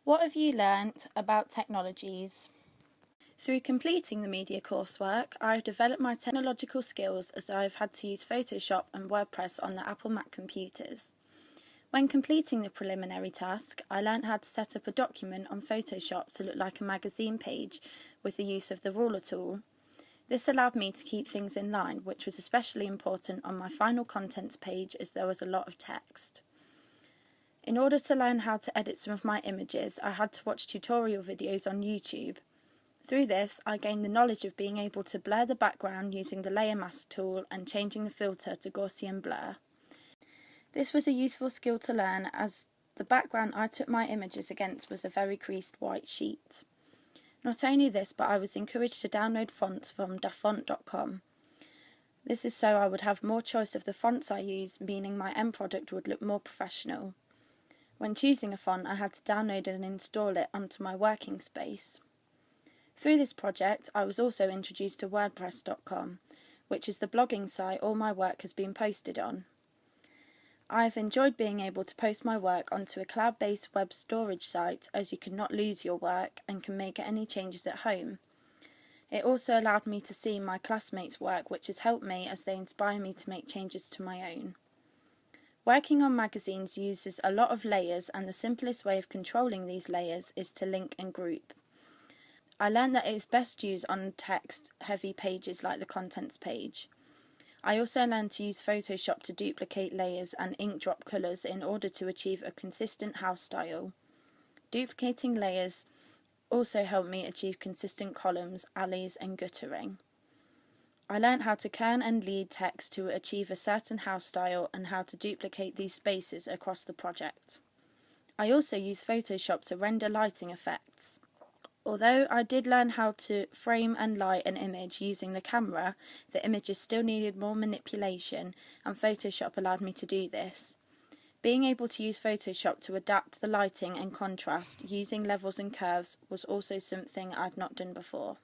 What have you learnt about technologies? Through completing the media coursework, I have developed my technological skills as I have had to use Photoshop and WordPress on the Apple Mac computers. When completing the preliminary task, I learnt how to set up a document on Photoshop to look like a magazine page with the use of the ruler tool. This allowed me to keep things in line, which was especially important on my final contents page as there was a lot of text. In order to learn how to edit some of my images, I had to watch tutorial videos on YouTube. Through this, I gained the knowledge of being able to blur the background using the layer mask tool and changing the filter to Gaussian blur. This was a useful skill to learn as the background I took my images against was a very creased white sheet. Not only this, but I was encouraged to download fonts from dafont.com. This is so I would have more choice of the fonts I use, meaning my end product would look more professional. When choosing a font, I had to download and install it onto my working space. Through this project, I was also introduced to WordPress.com, which is the blogging site all my work has been posted on. I have enjoyed being able to post my work onto a cloud-based web storage site as you cannot lose your work and can make any changes at home. It also allowed me to see my classmates' work, which has helped me as they inspire me to make changes to my own. Working on magazines uses a lot of layers, and the simplest way of controlling these layers is to link and group. I learned that it is best used on text-heavy pages like the contents page. I also learned to use Photoshop to duplicate layers and ink drop colours in order to achieve a consistent house style. Duplicating layers also helped me achieve consistent columns, alleys and guttering. I learned how to kern and lead text to achieve a certain house style and how to duplicate these spaces across the project. I also used Photoshop to render lighting effects. Although I did learn how to frame and light an image using the camera, the images still needed more manipulation, and Photoshop allowed me to do this. Being able to use Photoshop to adapt the lighting and contrast using levels and curves was also something I'd not done before.